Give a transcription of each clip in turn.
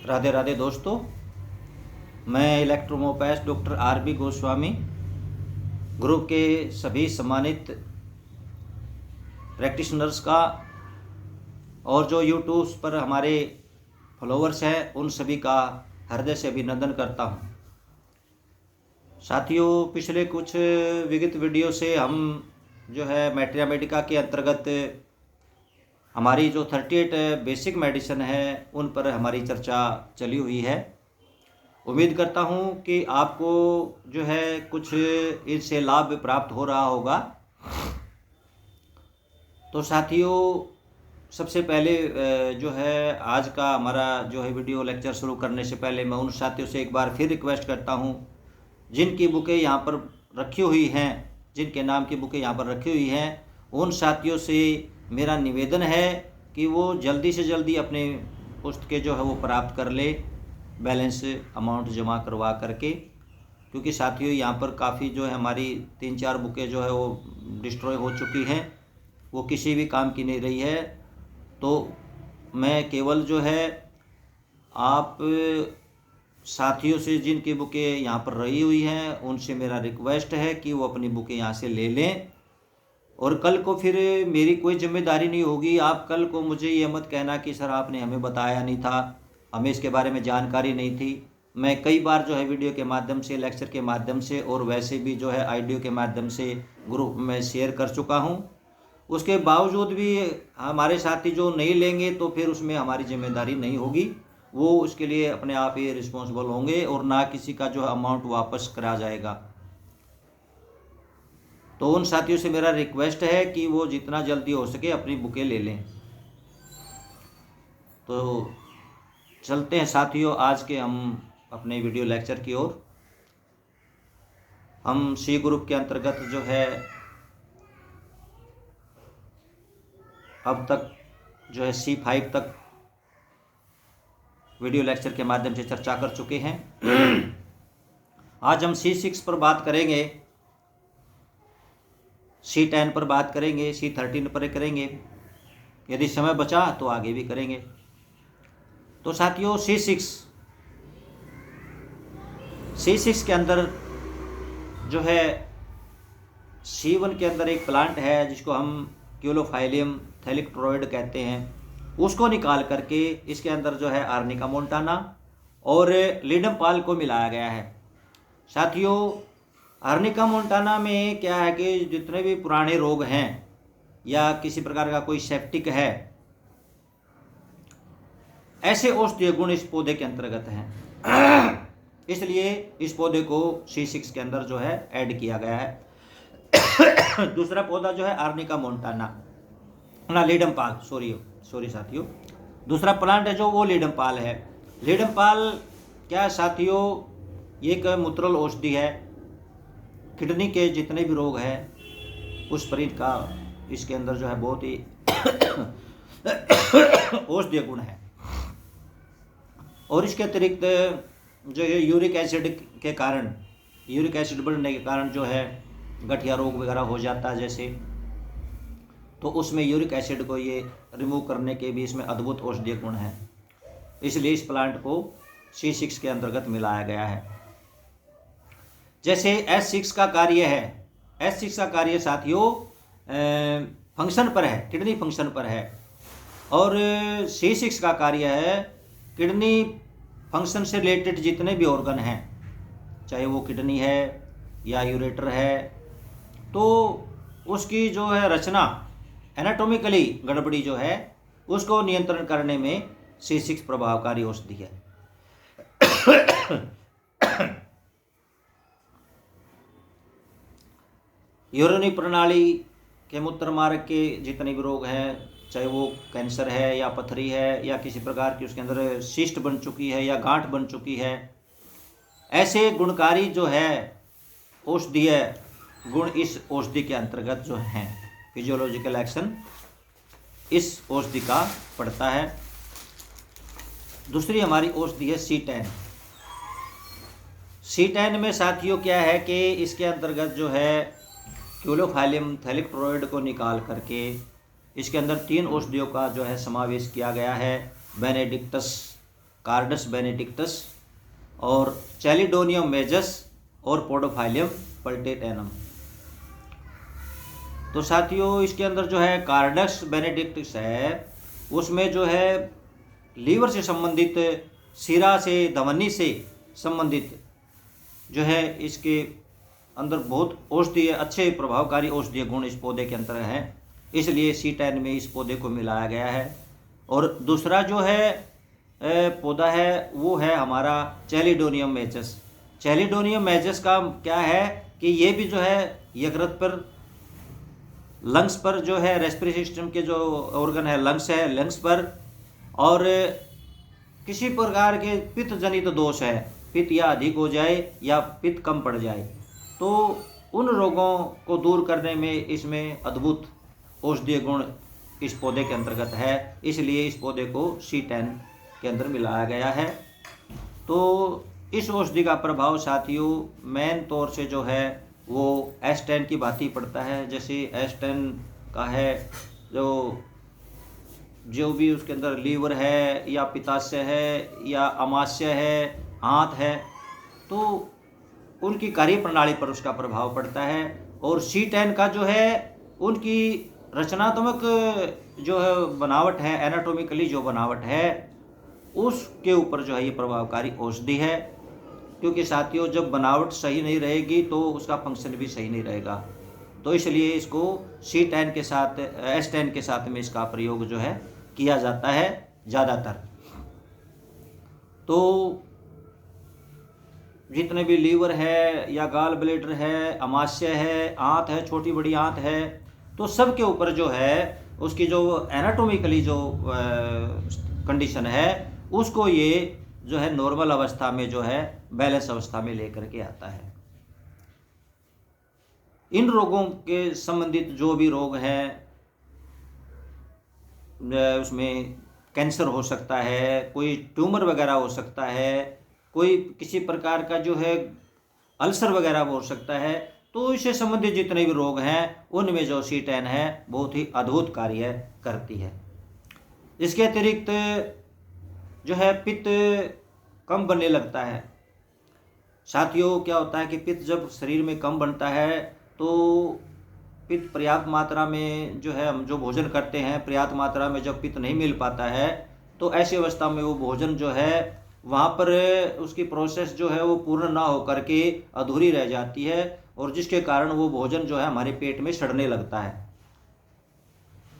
राधे राधे दोस्तों, मैं electrohomeopath doctor R B Goswami group के सभी सम्मानित प्रैक्टिशनर्स का और जो यूट्यूब पर हमारे फॉलोअर्स हैं उन सभी का हृदय से अभिनंदन करता हूं। साथियों, पिछले कुछ विगत वीडियो से हम जो है मैट्रिया मेडिका के अंतर्गत हमारी जो 38 बेसिक मेडिसिन है उन पर हमारी चर्चा चली हुई है। उम्मीद करता हूं कि आपको जो है कुछ इससे लाभ प्राप्त हो रहा होगा। तो साथियों, सबसे पहले जो है आज का हमारा जो है वीडियो लेक्चर शुरू करने से पहले मैं उन साथियों से एक बार फिर रिक्वेस्ट करता हूं जिनकी बुकें यहाँ पर रखी हुई हैं, जिनके नाम की बुकें यहाँ पर रखी हुई हैं, उन साथियों से मेरा निवेदन है कि वो जल्दी से जल्दी अपने पुस्तकें जो है वो प्राप्त कर ले, बैलेंस अमाउंट जमा करवा करके। क्योंकि साथियों यहाँ पर काफ़ी जो है हमारी 3-4 बुकें जो है वो डिस्ट्रॉय हो चुकी हैं, वो किसी भी काम की नहीं रही है। तो मैं केवल जो है आप साथियों से जिनकी बुकें यहाँ पर रही हुई हैं उनसे मेरा रिक्वेस्ट है कि वो अपनी बुकें यहाँ से ले लें। और कल को फिर मेरी कोई जिम्मेदारी नहीं होगी। आप कल को मुझे ये मत कहना कि सर आपने हमें बताया नहीं था, हमें इसके बारे में जानकारी नहीं थी। मैं कई बार जो है वीडियो के माध्यम से, लेक्चर के माध्यम से और वैसे भी जो है ऑडियो के माध्यम से ग्रुप में शेयर कर चुका हूँ। उसके बावजूद भी हमारे साथी जो नहीं लेंगे तो फिर उसमें हमारी जिम्मेदारी नहीं होगी, वो उसके लिए अपने आप ही रिस्पॉन्सिबल होंगे और ना किसी का जो अमाउंट वापस करा जाएगा। तो उन साथियों से मेरा रिक्वेस्ट है कि वो जितना जल्दी हो सके अपनी बुकें ले लें। तो चलते हैं साथियों आज के हम अपने वीडियो लेक्चर की ओर। हम सी ग्रुप के अंतर्गत जो है अब तक जो है C5 तक वीडियो लेक्चर के माध्यम से चर्चा कर चुके हैं। आज हम C6 पर बात करेंगे, C10 पर बात करेंगे, C13 पर करेंगे, यदि समय बचा तो आगे भी करेंगे। तो साथियों C6 के अंदर जो है C1 के अंदर एक प्लांट है जिसको हम क्यूलोफाइलियम थैलिक्ट्रोइड कहते हैं, उसको निकाल करके इसके अंदर जो है आर्निका मोंटाना और लीडम पाल को मिलाया गया है। साथियों, आर्निका मोंटाना में क्या है कि जितने भी पुराने रोग हैं या किसी प्रकार का कोई सेप्टिक है, ऐसे औषधीय गुण इस पौधे के अंतर्गत हैं। इसलिए इस पौधे को C6 के अंदर जो है ऐड किया गया है। दूसरा पौधा जो है आर्निका मोंटाना ना लीडम पाल, सॉरी साथियों, दूसरा प्लांट है जो वो लीडम पाल है। लीडम पाल क्या है साथियों, ये एक मूत्रल औषधि है। किडनी के जितने भी रोग हैं उस पर इनका इसके अंदर जो है बहुत ही औषधीय गुण है। और इसके अतिरिक्त जो है यूरिक एसिड के कारण, यूरिक एसिड बढ़ने के कारण जो है गठिया रोग वगैरह हो जाता है जैसे, तो उसमें यूरिक एसिड को ये रिमूव करने के भी इसमें अद्भुत औषधीय गुण हैं। इसलिए इस प्लांट को C6 के अंतर्गत मिलाया गया है। जैसे S6 का कार्य है, S6 का कार्य साथियों फंक्शन पर है, किडनी फंक्शन पर है, और C6 का कार्य है किडनी फंक्शन से रिलेटेड जितने भी ऑर्गन हैं, चाहे वो किडनी है या यूरेटर है, तो उसकी जो है रचना एनाटॉमिकली गड़बड़ी जो है उसको नियंत्रण करने में C6 प्रभावकारी औषधि है। यूरिनरी प्रणाली के मूत्र मार्ग के जितने भी रोग हैं, चाहे वो कैंसर है या पथरी है या किसी प्रकार की उसके अंदर सिस्ट बन चुकी है या गांठ बन चुकी है, ऐसे गुणकारी जो है औषधीय गुण इस औषधि के अंतर्गत जो हैं, फिजियोलॉजिकल एक्शन इस औषधि का पड़ता है। दूसरी हमारी औषधि है C10। C10 में साथियों क्या है कि इसके अंतर्गत जो है क्यूलोफाइलियम थैलिक्ट्रोइड को निकाल करके इसके अंदर 3 औषधियों का जो है समावेश किया गया है। बेनेडिक्टस कार्डस बेनेडिक्टस और चैलिडोनियम मेजस और पोडोफाइलियम पल्टेटेनम। तो साथियों इसके अंदर जो है कार्डस बेनेडिक्टस है, उसमें जो है लीवर से संबंधित, सिरा से, धमनी से संबंधित जो है इसके अंदर बहुत औषधीय, अच्छे प्रभावकारी औषधीय गुण इस पौधे के अंदर हैं, इसलिए C10 में इस पौधे को मिलाया गया है। और दूसरा जो है पौधा है वो है हमारा चैलिडोनियम मेजस। चैलिडोनियम मेजस का क्या है कि ये भी जो है यकृत पर, लंग्स पर जो है, रेस्पिरेटरी सिस्टम के जो ऑर्गन है लंग्स पर, और किसी प्रकार के पित्त जनित दोष है, पित्त या अधिक हो जाए या पित्त कम पड़ जाए, तो उन रोगों को दूर करने में इसमें अद्भुत औषधीय गुण इस पौधे के अंतर्गत है, इसलिए इस पौधे को C10 के अंदर मिलाया गया है। तो इस औषधि का प्रभाव साथियों मेन तौर से जो है वो S10 की भांति पड़ता है। जैसे S10 का है जो भी उसके अंदर लीवर है या पित्ताशय है या अमाशय है, आंत है, तो उनकी कार्य प्रणाली पर उसका प्रभाव पड़ता है। और C10 का जो है उनकी रचनात्मक जो है बनावट है, एनाटॉमिकली जो बनावट है, उसके ऊपर जो है ये प्रभावकारी औषधि है। क्योंकि साथियों जब बनावट सही नहीं रहेगी तो उसका फंक्शन भी सही नहीं रहेगा, तो इसलिए इसको C10 के साथ, S10 के साथ में इसका प्रयोग जो है किया जाता है ज़्यादातर। तो जितने भी लीवर है या गाल ब्लेडर है, अमाशय है, आंत है, छोटी बड़ी आंत है, तो सब के ऊपर जो है उसकी जो एनाटॉमिकली जो कंडीशन है उसको ये जो है नॉर्मल अवस्था में जो है बैलेंस अवस्था में लेकर के आता है। इन रोगों के संबंधित जो भी रोग हैं, उसमें कैंसर हो सकता है, कोई ट्यूमर वगैरह हो सकता है, कोई किसी प्रकार का जो है अल्सर वगैरह हो सकता है, तो इससे संबंधित जितने भी रोग हैं उनमें जो C10 है बहुत ही अद्भुत कार्य करती है। इसके अतिरिक्त जो है पित्त कम बनने लगता है। साथियों क्या होता है कि पित्त जब शरीर में कम बनता है तो पित्त पर्याप्त मात्रा में जो है, हम जो भोजन करते हैं पर्याप्त मात्रा में जब पित्त नहीं मिल पाता है तो ऐसी अवस्था में वो भोजन जो है वहाँ पर उसकी प्रोसेस जो है वो पूर्ण ना हो करके अधूरी रह जाती है, और जिसके कारण वो भोजन जो है हमारे पेट में सड़ने लगता है।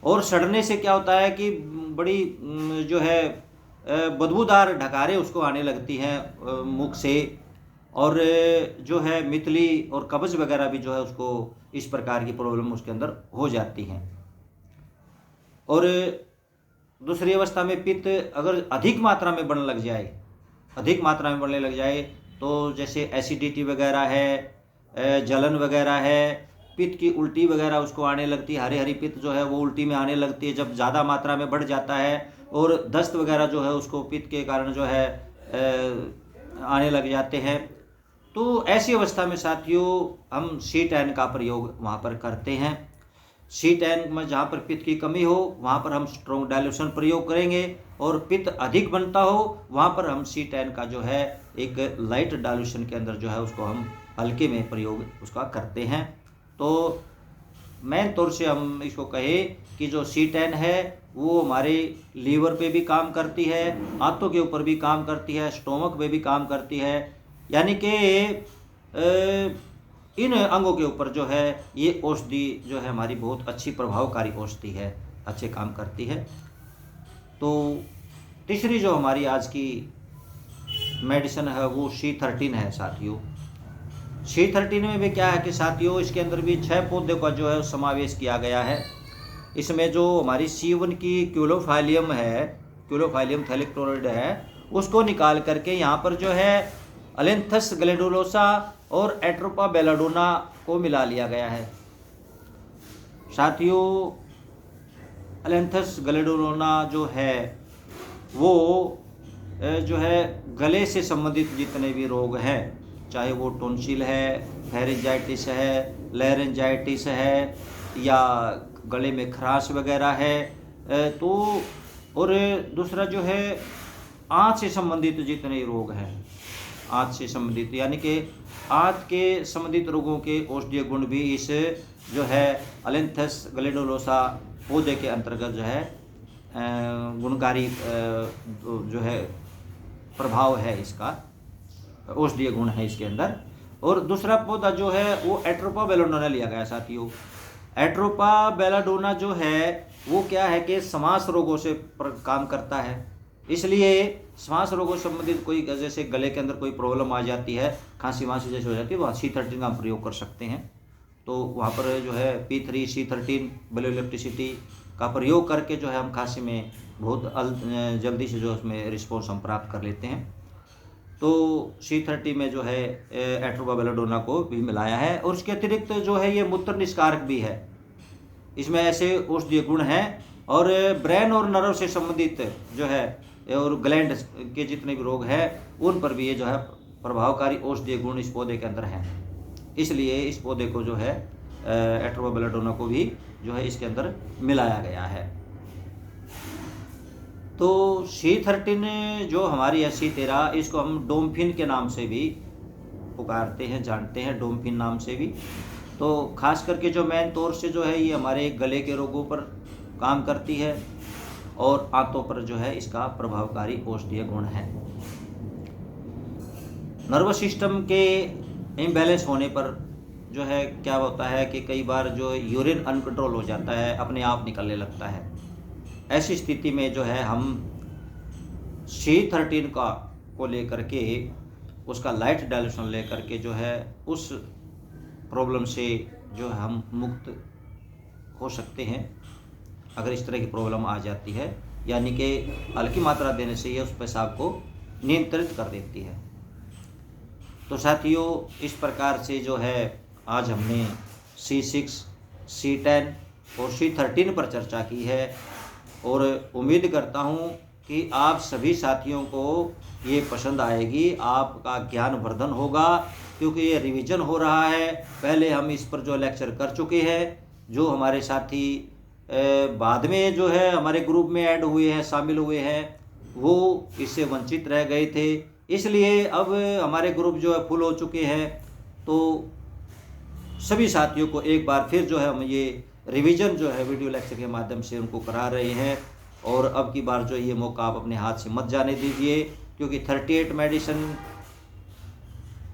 और सड़ने से क्या होता है कि बड़ी जो है बदबूदार ढकारें उसको आने लगती हैं मुख से, और जो है मितली और कब्ज वगैरह भी जो है उसको इस प्रकार की प्रॉब्लम उसके अंदर हो जाती हैं। और दूसरी अवस्था में पित्त अगर अधिक मात्रा में बढ़ने लग जाए तो जैसे एसिडिटी वगैरह है, जलन वगैरह है, पित्त की उल्टी वगैरह उसको आने लगती है, हरी पित्त जो है वो उल्टी में आने लगती है जब ज़्यादा मात्रा में बढ़ जाता है, और दस्त वगैरह जो है उसको पित्त के कारण जो है आने लग जाते हैं। तो ऐसी अवस्था में साथियों हम C10 का प्रयोग वहाँ पर करते हैं। C10 में जहाँ पर पित्त की कमी हो वहाँ पर हम स्ट्रॉन्ग डाइल्यूशन प्रयोग करेंगे, और पित्त अधिक बनता हो वहाँ पर हम C10 का जो है एक लाइट डाइल्यूशन के अंदर जो है उसको हम हल्के में प्रयोग उसका करते हैं। तो मेन तौर से हम इसको कहें कि जो C10 है वो हमारे लीवर पे भी काम करती है, आंतों के ऊपर भी काम करती है, स्टोमक पे भी काम करती है, यानी कि इन अंगों के ऊपर जो है ये औषधि जो है हमारी बहुत अच्छी प्रभावकारी औषधि है, अच्छे काम करती है। तो तीसरी जो हमारी आज की मेडिसिन है वो C13 है साथियों। C13 में भी क्या है कि साथियों इसके अंदर भी 6 पौधों का जो है समावेश किया गया है। इसमें जो हमारी C1 की क्यूलोफाइलियम है, क्यूलोफाइलियम थैलिक्टोरिड है, उसको निकाल करके यहाँ पर जो है अलेंथस ग्लैंडुलोसा और एट्रोपा बेलाडोना को मिला लिया गया है। साथियों अलेंथस ग्लैंडुलोना जो है वो जो है गले से संबंधित जितने भी रोग हैं, चाहे वो टॉन्सिल है, फेरिंजाइटिस है, लैरेंजाइटिस है, या गले में खराश वगैरह है, तो और दूसरा जो है आँत से संबंधित जितने रोग हैं, आँत से संबंधित यानी कि आँत के संबंधित रोगों के औषधीय गुण भी इस जो है अलेंथस ग्लैंडुलोसा पौधे के अंतर्गत जो है गुणकारी जो है प्रभाव है, इसका औषधीय गुण है इसके अंदर। और दूसरा पौधा जो है वो एट्रोपा बेलाडोना लिया गया साथियों। एट्रोपा बेलाडोना जो है वो क्या है कि श्वास रोगों से काम करता है, इसलिए श्वास रोगों से संबंधित कोई जैसे गले के अंदर कोई प्रॉब्लम आ जाती है, खांसी वांसी जैसे हो जाती है, वहाँ C13 का प्रयोग कर सकते हैं। तो वहाँ पर जो है P3 C13 बायोइलेक्ट्रिसिटी का प्रयोग करके जो है हम खांसी में बहुत जल्दी से जो उसमें रिस्पॉन्स हम प्राप्त कर लेते हैं। तो C30 में जो है एट्रोपा बेलाडोना को भी मिलाया है। और उसके अतिरिक्त जो है ये मूत्र निष्कारक भी है, इसमें ऐसे औषधीय गुण हैं। और ब्रेन और नर्व से संबंधित जो है और ग्लैंड के जितने भी रोग हैं उन पर भी ये जो है प्रभावकारी औषधीय गुण इस पौधे के अंदर हैं, इसलिए इस पौधे को जो है एट्रोपा बेलाडोना को भी जो है इसके अंदर मिलाया गया है। तो C13 जो हमारी है C13, इसको हम डोम्फिन के नाम से भी पुकारते हैं, जानते हैं डोम्फिन नाम से भी। तो खास करके जो मेन तौर से जो है ये हमारे गले के रोगों पर काम करती है और आंतों पर जो है इसका प्रभावकारी औषधीय गुण है। नर्वस सिस्टम के इम्बैलेंस होने पर जो है क्या होता है कि कई बार जो यूरिन अनकंट्रोल हो जाता है, अपने आप निकलने लगता है। ऐसी स्थिति में जो है हम C13 को लेकर के उसका लाइट डाइल्यूशन लेकर के जो है उस प्रॉब्लम से जो है हम मुक्त हो सकते हैं। अगर इस तरह की प्रॉब्लम आ जाती है, यानी कि हल्की मात्रा देने से ये उस पेशाब को नियंत्रित कर देती है। तो साथियों इस प्रकार से जो है आज हमने C6, C10 और C13 पर चर्चा की है और उम्मीद करता हूँ कि आप सभी साथियों को ये पसंद आएगी, आपका ज्ञान वर्धन होगा, क्योंकि ये रिवीजन हो रहा है। पहले हम इस पर जो लेक्चर कर चुके हैं, जो हमारे साथी बाद में जो है हमारे ग्रुप में ऐड हुए हैं, शामिल हुए हैं, वो इससे वंचित रह गए थे, इसलिए अब हमारे ग्रुप जो है फुल हो चुके हैं। तो सभी साथियों को एक बार फिर जो है हम ये रिवीजन जो है वीडियो लेक्चर के माध्यम से उनको करा रहे हैं। और अब की बार जो ये मौका आप अपने हाथ से मत जाने दीजिए, क्योंकि 38 मेडिसिन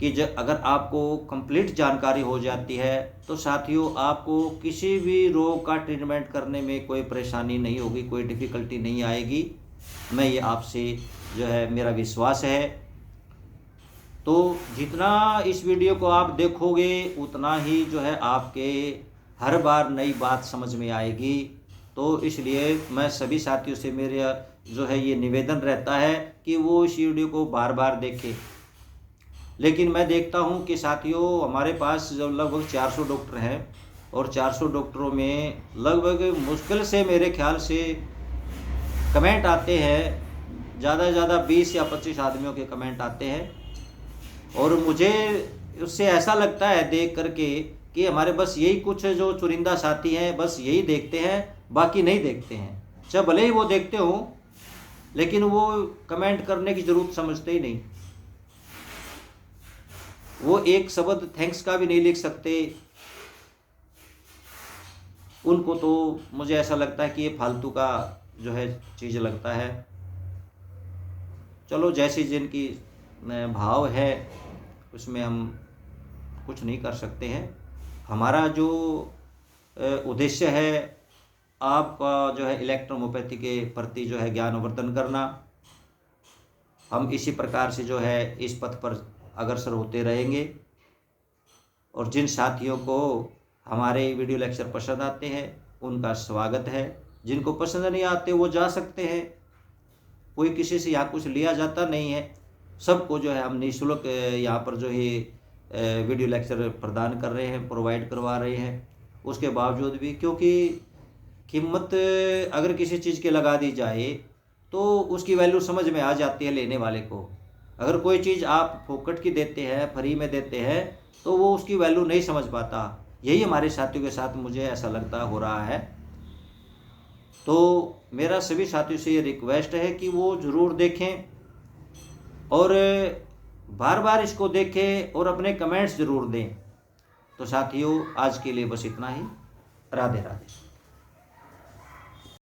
कि अगर आपको कंप्लीट जानकारी हो जाती है तो साथियों आपको किसी भी रोग का ट्रीटमेंट करने में कोई परेशानी नहीं होगी, कोई डिफ़िकल्टी नहीं आएगी। मैं ये आपसे जो है मेरा विश्वास है। तो जितना इस वीडियो को आप देखोगे उतना ही जो है आपके हर बार नई बात समझ में आएगी। तो इसलिए मैं सभी साथियों से मेरा जो है ये निवेदन रहता है कि वो इस वीडियो को बार बार देखें। लेकिन मैं देखता हूँ कि साथियों हमारे पास जब लगभग 400 डॉक्टर हैं और 400 डॉक्टरों में लगभग मुश्किल से मेरे ख्याल से कमेंट आते हैं, ज़्यादा से ज़्यादा 20 या 25 आदमियों के कमेंट आते हैं। और मुझे उससे ऐसा लगता है देख करके कि हमारे बस यही कुछ जो चुनिंदा साथी हैं बस यही देखते हैं, बाकी नहीं देखते हैं। चाहे भले ही वो देखते हों लेकिन वो कमेंट करने की ज़रूरत समझते ही नहीं, वो एक शब्द थैंक्स का भी नहीं लिख सकते। उनको तो मुझे ऐसा लगता है कि ये फालतू का जो है चीज़ लगता है। चलो जैसी जिनकी भाव है उसमें हम कुछ नहीं कर सकते हैं। हमारा जो उद्देश्य है आपका जो है इलेक्ट्रोहोम्योपैथी के प्रति जो है ज्ञानवर्धन करना। हम इसी प्रकार से जो है इस पथ पर अग्रसर होते रहेंगे। और जिन साथियों को हमारे वीडियो लेक्चर पसंद आते हैं उनका स्वागत है, जिनको पसंद नहीं आते वो जा सकते हैं। कोई किसी से यहाँ कुछ लिया जाता नहीं है, सबको जो है हम निःशुल्क यहाँ पर जो है वीडियो लेक्चर प्रदान कर रहे हैं, प्रोवाइड करवा रहे हैं। उसके बावजूद भी क्योंकि कीमत अगर किसी चीज़ की लगा दी जाए तो उसकी वैल्यू समझ में आ जाती है लेने वाले को। अगर कोई चीज़ आप फोकट की देते हैं, फ्री में देते हैं, तो वो उसकी वैल्यू नहीं समझ पाता। यही हमारे साथियों के साथ मुझे ऐसा लगता हो रहा है। तो मेरा सभी साथियों से ये रिक्वेस्ट है कि वो ज़रूर देखें और बार बार इसको देखें और अपने कमेंट्स ज़रूर दें। तो साथियों, आज के लिए बस इतना ही। राधे राधे।